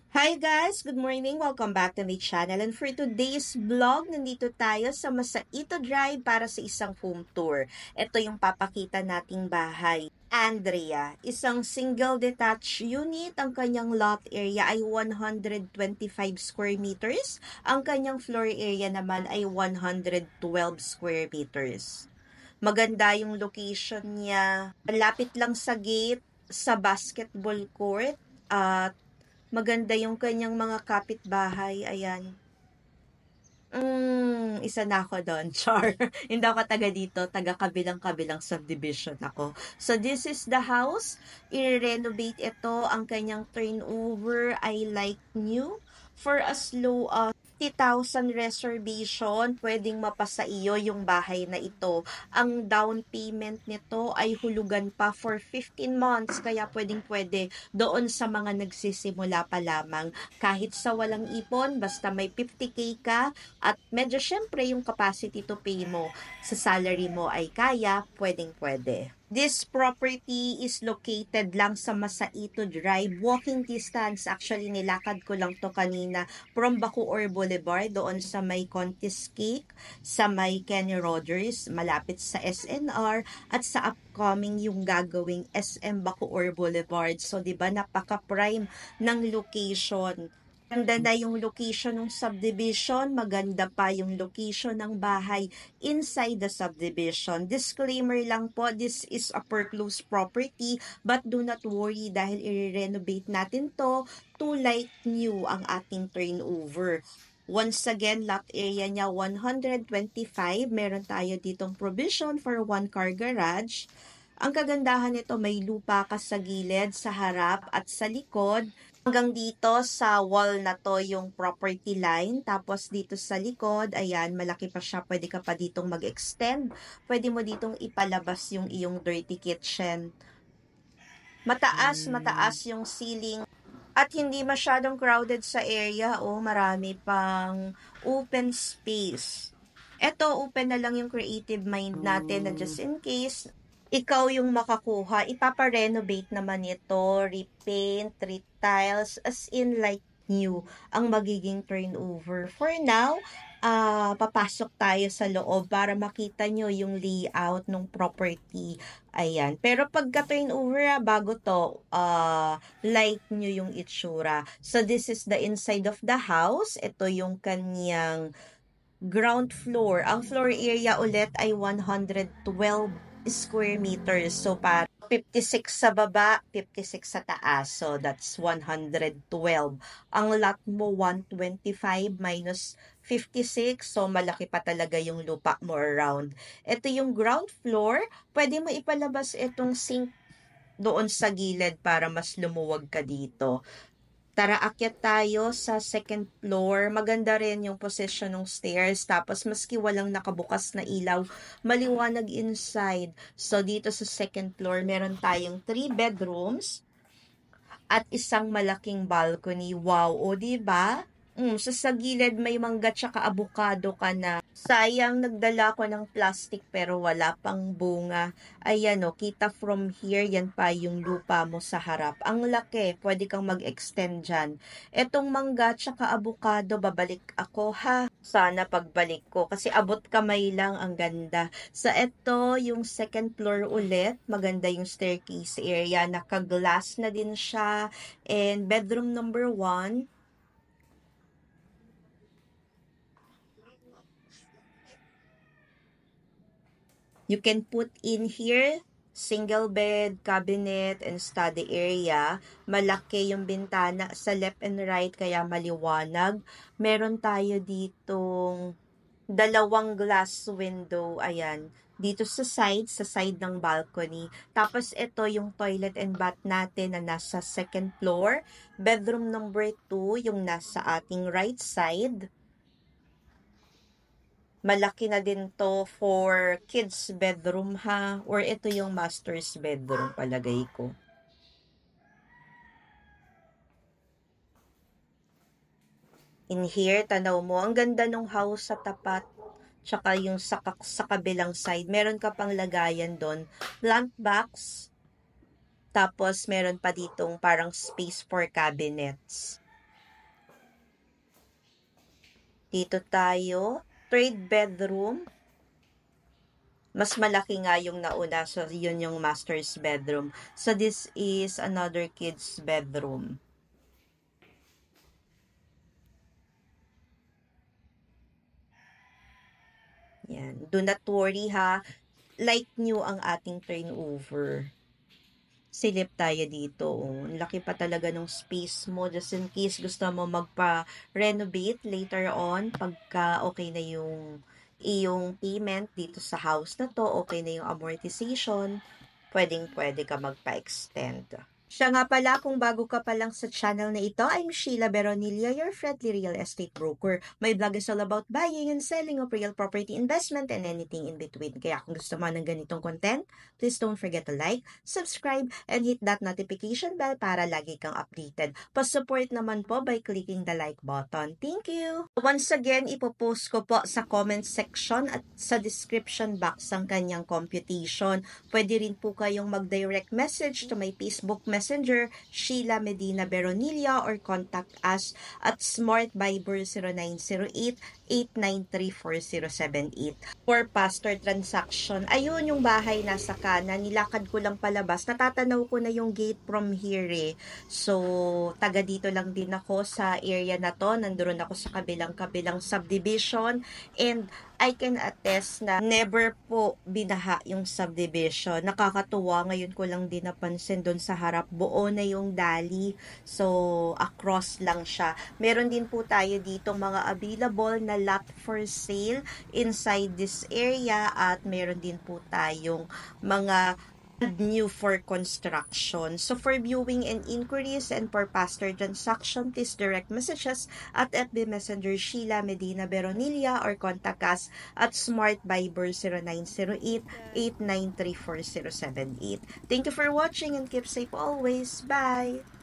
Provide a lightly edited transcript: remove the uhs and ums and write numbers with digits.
Hi guys! Good morning! Welcome back to my channel. And for today's vlog, nandito tayo sa Masaito Drive para sa isang home tour. Ito yung papakita nating bahay. Andrea, isang single detached unit. Ang kanyang lot area ay 125 square meters. Ang kanyang floor area naman ay 112 square meters. Maganda yung location niya. Malapit lang sa gate, sa basketball court, at maganda yung kanyang mga kapitbahay, ayan. Isa na ako doon, char. Hindi ako taga dito, taga kabilang-kabilang subdivision ako. So, this is the house. I-renovate ito. Ang kanyang turnover ay like new. For as low as 50,000 reservation, pwedeng mapasa iyo yung bahay na ito. Ang down payment nito ay hulugan pa for 15 months, kaya pwedeng-pwede doon sa mga nagsisimula pa lamang. Kahit sa walang ipon, basta may 50K ka, at medyo syempre yung capacity to pay mo sa salary mo ay kaya, pwedeng-pwede. This property is located lang sa Masaito Drive. Walking distance, actually nilakad ko lang to kanina from Bacoor Boulevard doon sa may Contis Cake, sa may Kenny Rogers, malapit sa SNR, at sa upcoming yung gagawing SM Bacoor Boulevard. So, di ba napaka-prime ng location. Maganda na yung location ng subdivision, maganda pa yung location ng bahay inside the subdivision. Disclaimer lang po, this is a foreclosed property, but do not worry dahil i-renovate natin to like new ang ating turnover. Once again, lot area niya 125. Meron tayo ditong provision for 1-car garage. Ang kagandahan nito, may lupa ka sa gilid, sa harap at sa likod. Hanggang dito sa wall na to yung property line. Tapos dito sa likod, ayan, malaki pa siya. Pwede ka pa ditong mag-extend. Pwede mo ditong ipalabas yung iyong dirty kitchen. Mataas yung ceiling. At hindi masyadong crowded sa area. Oh, marami pang open space. Eto, open na lang yung creative mind natin na just in case ikaw yung makakuha, ipapa-renovate naman ito, repaint, retiles, as in like new ang magiging turnover. For now, papasok tayo sa loob para makita nyo yung layout ng property. Ayan. Pero pagka turnover, bago to, like nyo yung itsura. So, this is the inside of the house. Ito yung kanyang ground floor. Ang floor area ulit ay 112 square meters. So, para 56 sa baba, 56 sa taas. So, that's 112. Ang lot mo, 125 minus 56. So, malaki pa talaga yung lupa mo around. Ito yung ground floor. Pwede mo ipalabas itong sink doon sa gilid para mas lumuwag ka dito. Tara, akyat tayo sa second floor. Maganda rin yung position ng stairs. Tapos, maski walang nakabukas na ilaw, maliwanag inside. So, dito sa second floor, meron tayong 3 bedrooms at isang malaking balcony. Wow! O, diba? Sa gilid may mangga tsaka abukado ka na. Sayang, nagdala ko ng plastic pero wala pang bunga. Ayan o, kita from here, yan pa yung lupa mo sa harap. Ang laki, pwede kang mag-extend dyan. Etong mangga tsaka abukado, babalik ako ha. Sana pagbalik ko, kasi abot kamay lang, ang ganda. Sa eto, yung second floor ulit, maganda yung staircase area, naka-glass na din siya. And bedroom number 1, you can put in here single bed, cabinet, and study area. Malaki yung bintana sa left and right kaya maliwanag. Meron tayo ditong dalawang glass window, ayan. Dito sa side ng balcony. Tapos ito yung toilet and bath natin na nasa second floor. Bedroom number 2, yung nasa ating right side. Malaki na din to for kids bedroom ha, or ito yung master's bedroom palagay ko. In here, tanaw mo, ang ganda ng house sa tapat. Tsaka yung sa kabilang side, meron ka pang lagayan doon. Plant box. Tapos, meron pa ditong parang space for cabinets. Dito tayo, third bedroom. Mas malaki nga yung nauna, so yun yung master's bedroom. So this is another kid's bedroom. Yan. Do not worry ha. Like new ang ating turnover. Silip tayo dito. Oh. Ang laki pa talaga ng space mo just in case gusto mo magpa-renovate later on pagka okay na yung iyong payment dito sa house na to, okay na yung amortization, pwedeng-pwede ka magpa-extend. Siya nga pala, kung bago ka pa lang sa channel na ito, I'm Sheila Beronilla, your friendly real estate broker. My vlog is all about buying and selling of real property investment and anything in between. Kaya kung gusto mo ng ganitong content, please don't forget to like, subscribe, and hit that notification bell para lagi kang updated. Pa-support naman po by clicking the like button. Thank you! Once again, ipopost ko po sa comment section at sa description box ang kanyang computation. Pwede rin po kayong mag-direct message to my Facebook Messenger, Sheila Medina Beronilla, or contact us at Smart Viber 0908-893-4078. For pastor transaction, ayun yung bahay nasa kanan, nilakad ko lang palabas, natatanaw ko na yung gate from here eh. So, taga dito lang din ako sa area na to, nandun ako sa kabilang subdivision, and I can attest na never po binaha yung subdivision. Nakakatuwa, ngayon ko lang din napansin doon sa harap. Buo na yung dali. So, across lang siya. Meron din po tayo dito mga available na lot for sale inside this area at meron din po tayong mga new for construction. So for viewing and inquiries and for pastor transaction, please direct messages at FB Messenger Sheila Medina Beronilla or contact us at Smart Viber 0908-893-4078. Thank you for watching and keep safe always. Bye!